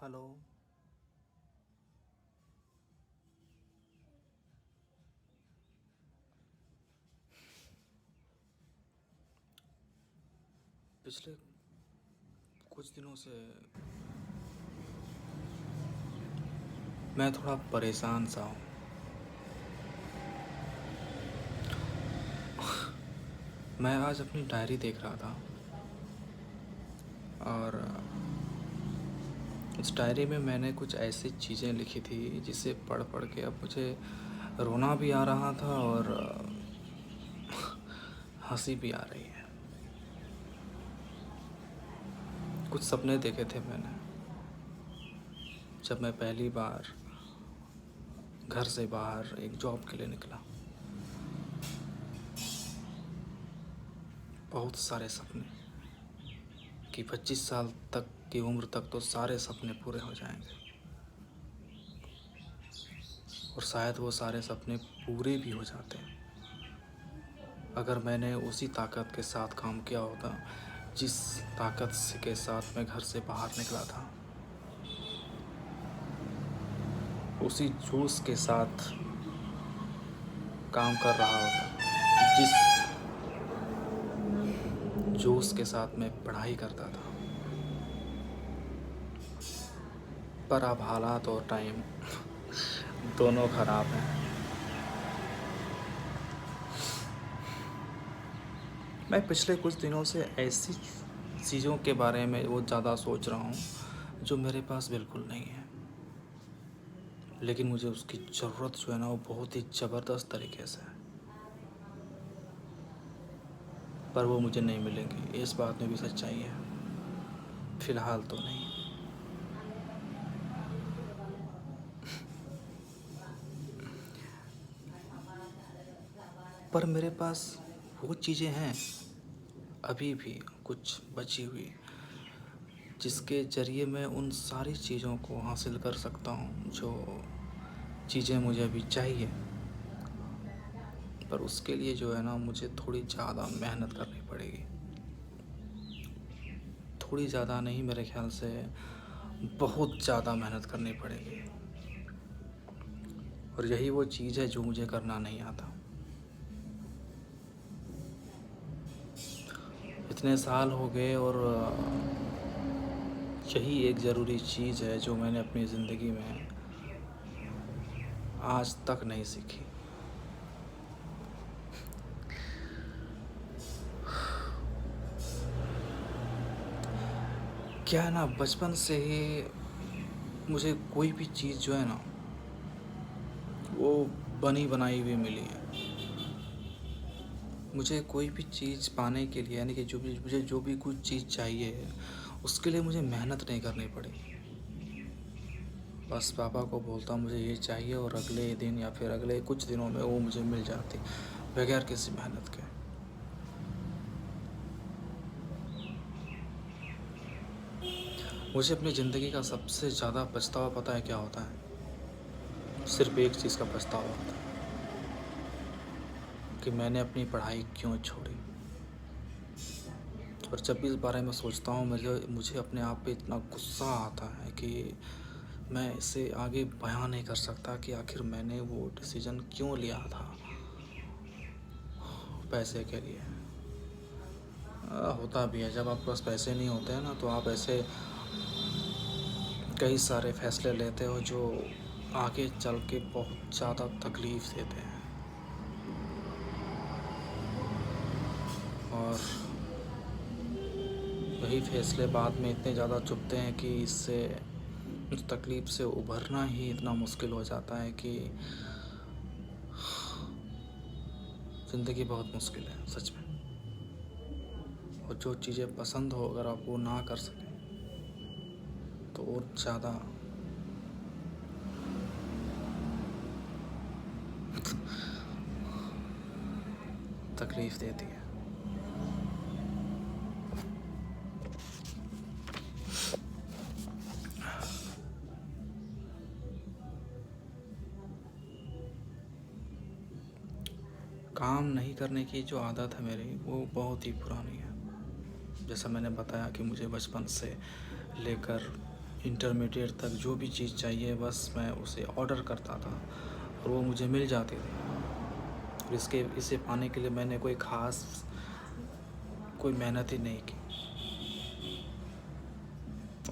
Hello. पिछले कुछ दिनों से मैं थोड़ा परेशान सा हूँ। मैं आज अपनी डायरी देख रहा था और उस डायरी में मैंने कुछ ऐसी चीज़ें लिखी थी जिसे पढ़ पढ़ के अब मुझे रोना भी आ रहा था और हंसी भी आ रही है। कुछ सपने देखे थे मैंने जब मैं पहली बार घर से बाहर एक जॉब के लिए निकला। बहुत सारे सपने कि 25 साल तक की उम्र तक तो सारे सपने पूरे हो जाएंगे और शायद वो सारे सपने पूरे भी हो जाते हैं अगर मैंने उसी ताकत के साथ काम किया होता जिस ताकत के साथ मैं घर से बाहर निकला था, उसी जोश के साथ काम कर रहा होता जिस जोश के साथ मैं पढ़ाई करता था। पर अब हालात और टाइम दोनों ख़राब हैं। मैं पिछले कुछ दिनों से ऐसी चीज़ों के बारे में वो ज़्यादा सोच रहा हूँ जो मेरे पास बिल्कुल नहीं है, लेकिन मुझे उसकी ज़रूरत जो है ना वो बहुत ही ज़बरदस्त तरीके से है। पर वो मुझे नहीं मिलेंगी, इस बात में भी सच्चाई है। फ़िलहाल तो नहीं। पर मेरे पास वो चीज़ें हैं अभी भी कुछ बची हुई जिसके ज़रिए मैं उन सारी चीज़ों को हासिल कर सकता हूँ जो चीज़ें मुझे अभी चाहिए। पर उसके लिए जो है ना मुझे थोड़ी ज़्यादा मेहनत करनी पड़ेगी। थोड़ी ज़्यादा नहीं, मेरे ख्याल से बहुत ज़्यादा मेहनत करनी पड़ेगी और यही वो चीज़ है जो मुझे करना नहीं आता। इतने साल हो गए और यही एक ज़रूरी चीज़ है जो मैंने अपनी ज़िंदगी में आज तक नहीं सीखी। क्या है ना, बचपन से ही मुझे कोई भी चीज़ जो है ना वो बनी बनाई हुई मिली है। मुझे कोई भी चीज़ पाने के लिए, यानी कि जो भी कुछ चीज़ चाहिए उसके लिए मुझे मेहनत नहीं करनी पड़ी। बस पापा को बोलता मुझे ये चाहिए और अगले दिन या फिर अगले कुछ दिनों में वो मुझे मिल जाती बगैर किसी मेहनत के। मुझे अपनी ज़िंदगी का सबसे ज़्यादा पछतावा पता है क्या होता है? सिर्फ एक चीज़ का पछतावा होता है कि मैंने अपनी पढ़ाई क्यों छोड़ी। और जब भी इस बारे में सोचता हूँ मुझे अपने आप पे इतना गुस्सा आता है कि मैं इसे आगे बयां नहीं कर सकता कि आखिर मैंने वो डिसीज़न क्यों लिया था पैसे के लिए। होता भी है, जब आपके पास पैसे नहीं होते हैं ना तो आप ऐसे कई सारे फैसले लेते हो जो आगे चल के बहुत ज़्यादा तकलीफ़ देते हैं और वही फैसले बाद में इतने ज़्यादा चुभते हैं कि इससे उस तकलीफ़ से उभरना ही इतना मुश्किल हो जाता है कि ज़िंदगी बहुत मुश्किल है सच में। और जो चीज़ें पसंद हो अगर आप वो ना कर सकें तो और ज़्यादा तकलीफ़ देती है। काम नहीं करने की जो आदत है मेरी वो बहुत ही पुरानी है। जैसा मैंने बताया कि मुझे बचपन से लेकर इंटरमीडिएट तक जो भी चीज़ चाहिए बस मैं उसे ऑर्डर करता था और वो मुझे मिल जाती थी। और इसे पाने के लिए मैंने कोई मेहनत ही नहीं की।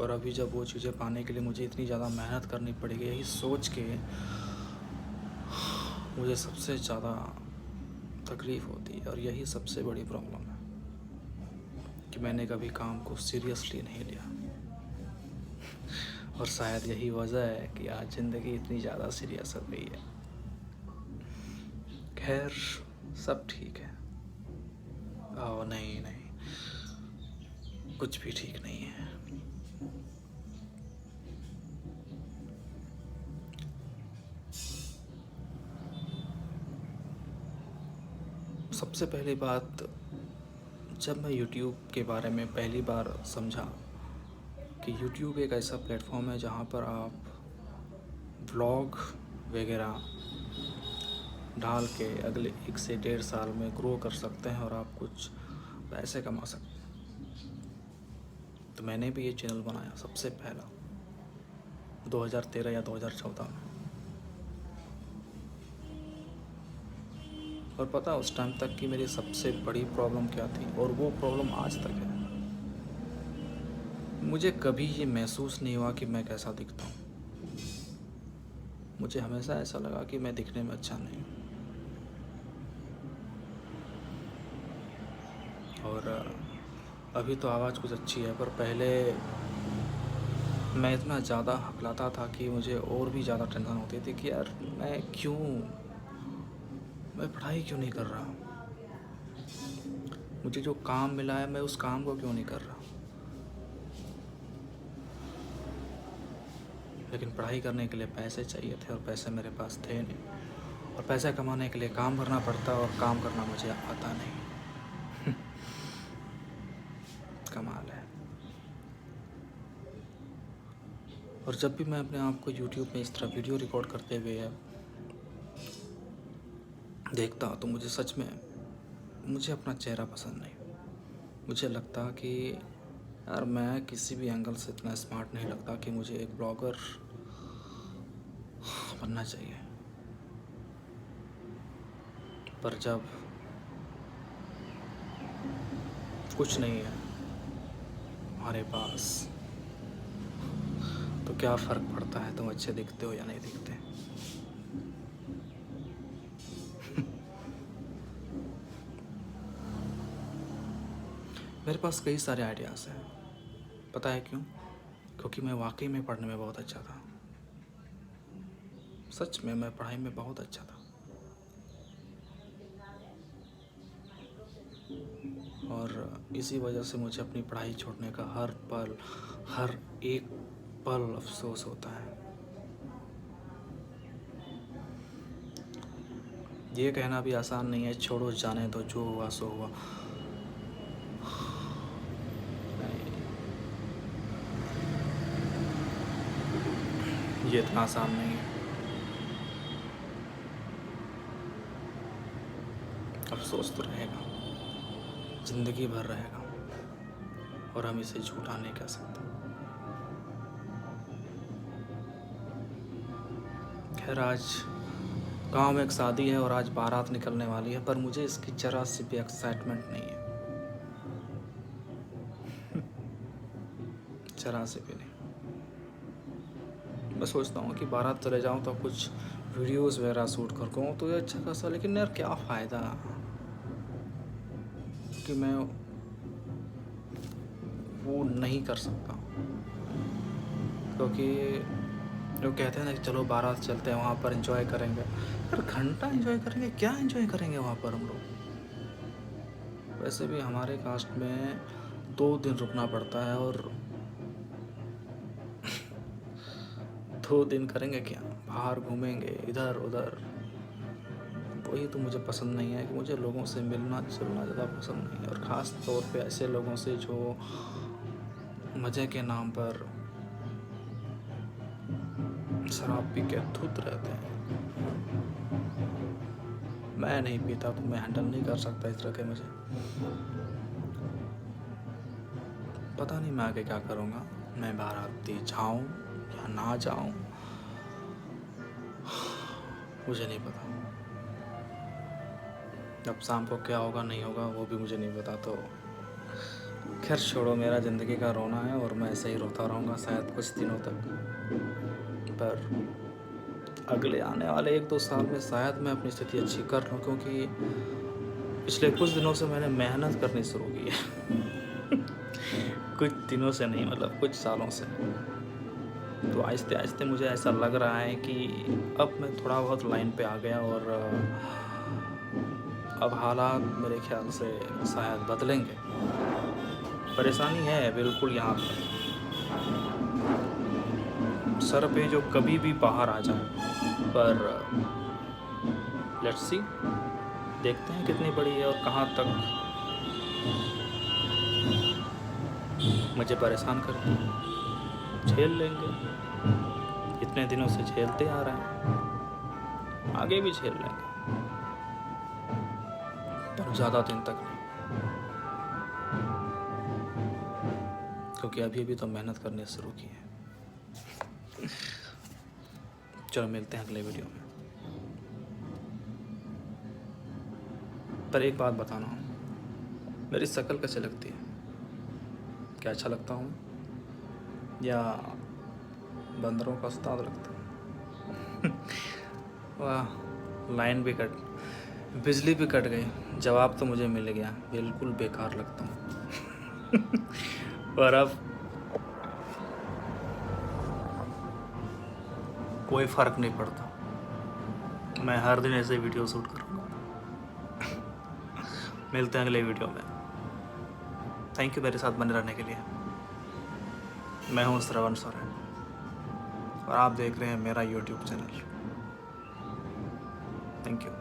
और अभी जब वो चीज़ें पाने के लिए मुझे इतनी ज़्यादा मेहनत करनी पड़ेगी, यही सोच के मुझे सबसे ज़्यादा तकलीफ़ होती है। और यही सबसे बड़ी प्रॉब्लम है कि मैंने कभी काम को सीरियसली नहीं लिया। और शायद यही वजह है कि आज ज़िंदगी इतनी ज़्यादा सीरियस हो गई है। खैर, सब ठीक है। ओह नहीं नहीं, कुछ भी ठीक नहीं है। सबसे पहली बात, जब मैं यूट्यूब के बारे में पहली बार समझा कि यूट्यूब एक ऐसा प्लेटफॉर्म है जहाँ पर आप व्लॉग वगैरह डाल के अगले 1 से 1.5 साल में ग्रो कर सकते हैं और आप कुछ पैसे कमा सकते हैं। तो मैंने भी ये चैनल बनाया सबसे पहला 2013 या 2014 में। और पता उस टाइम तक की मेरी सबसे बड़ी प्रॉब्लम क्या थी, और वो प्रॉब्लम आज तक है। मुझे कभी ये महसूस नहीं हुआ कि मैं कैसा दिखता हूँ। मुझे हमेशा ऐसा लगा कि मैं दिखने में अच्छा नहीं हूँ। और अभी तो आवाज़ कुछ अच्छी है, पर पहले मैं इतना ज़्यादा हकलाता था कि मुझे और भी ज़्यादा टेंशन होती थी कि यार मैं पढ़ाई क्यों नहीं कर रहा, मुझे जो काम मिला है मैं उस काम को क्यों नहीं कर रहा। लेकिन पढ़ाई करने के लिए पैसे चाहिए थे और पैसे मेरे पास थे नहीं, और पैसे कमाने के लिए काम करना पड़ता और काम करना मुझे आता नहीं। कमाल है। और जब भी मैं अपने आप को यूट्यूब में इस तरह वीडियो रिकॉर्ड करते हुए देखता तो मुझे सच में अपना चेहरा पसंद नहीं। मुझे लगता कि यार मैं किसी भी एंगल से इतना स्मार्ट नहीं लगता कि मुझे एक ब्लॉगर बनना चाहिए। पर जब कुछ नहीं है हमारे पास तो क्या फ़र्क पड़ता है तुम अच्छे दिखते हो या नहीं दिखते। मेरे पास कई सारे आइडियाज़ हैं। पता है क्यों? क्योंकि मैं वाकई में पढ़ने में बहुत अच्छा था। सच में मैं पढ़ाई में बहुत अच्छा था। और इसी वजह से मुझे अपनी पढ़ाई छोड़ने का हर एक पल अफसोस होता है। ये कहना भी आसान नहीं है, छोड़ो जाने दो, जो हुआ सो हुआ। ये इतना आसान नहीं है। अफसोस तो रहेगा, ज़िंदगी भर रहेगा, और हम इसे झूठा नहीं कह सकते। खैर, आज गांव में एक शादी है और आज बारात निकलने वाली है, पर मुझे इसकी ज़रा सी भी एक्साइटमेंट नहीं है। ज़रा से भी नहीं। मैं सोचता हूँ कि बारात चले जाऊँ तो कुछ वीडियोस वगैरह शूट कर पाऊँ तो ये अच्छा खासा, लेकिन यार क्या फ़ायदा कि मैं वो नहीं कर सकता। क्योंकि लोग कहते हैं ना कि चलो बारात चलते हैं, वहाँ पर एंजॉय करेंगे। यार घंटा एंजॉय करेंगे, क्या एंजॉय करेंगे वहाँ पर हम लोग। वैसे भी हमारे कास्ट में 2 दिन रुकना पड़ता है, और 2 दिन करेंगे क्या, बाहर घूमेंगे इधर उधर। वही तो मुझे पसंद नहीं है कि मुझे लोगों से मिलना जुलना ज़्यादा पसंद नहीं है, और ख़ास तौर पे ऐसे लोगों से जो मज़े के नाम पर शराब पी के धुत रहते हैं। मैं नहीं पीता तो मैं हैंडल नहीं कर सकता इस तरह के। मुझे पता नहीं मैं आगे क्या करूँगा, मैं बाराती जाऊं या ना जाऊं मुझे नहीं पता। अब शाम को क्या होगा नहीं होगा वो भी मुझे नहीं पता। तो खैर छोड़ो, मेरा ज़िंदगी का रोना है और मैं ऐसे ही रोता रहूँगा शायद कुछ दिनों तक। पर अगले आने वाले 1-2 साल में शायद मैं अपनी स्थिति अच्छी कर लूँ, क्योंकि पिछले कुछ दिनों से मैंने मेहनत करनी शुरू की है। कुछ दिनों से नहीं, मतलब कुछ सालों से। तो आहिस्ते आहिस्ते मुझे ऐसा लग रहा है कि अब मैं थोड़ा बहुत लाइन पे आ गया और अब हालात मेरे ख्याल से शायद बदलेंगे। परेशानी है बिल्कुल यहाँ पे, सर पे जो कभी भी बाहर आ जाए। पर लेट्स सी, देखते हैं कितनी बड़ी है और कहाँ तक मुझे परेशान करती है। झेल लेंगे, इतने दिनों से झेलते आ रहे हैं, आगे भी झेल लेंगे, पर ज़्यादा दिन तक नहीं, क्योंकि अभी तो मेहनत करनी शुरू की है। चलो मिलते हैं अगले वीडियो में। पर एक बात बताना हूँ, मेरी शक्ल कैसे लगती है? क्या अच्छा लगता हूँ या बंदरों का उस्ताद लगता हूँ? वाह, लाइन भी कट, बिजली भी कट गई, जवाब तो मुझे मिल गया, बिल्कुल बेकार लगता हूँ। पर अब कोई फ़र्क नहीं पड़ता, मैं हर दिन ऐसे वीडियो शूट करूँगा। मिलते हैं अगले वीडियो में। थैंक यू मेरे साथ बने रहने के लिए। मैं हूँ श्रवण सोरेन और आप देख रहे हैं मेरा यूट्यूब चैनल। Thank you.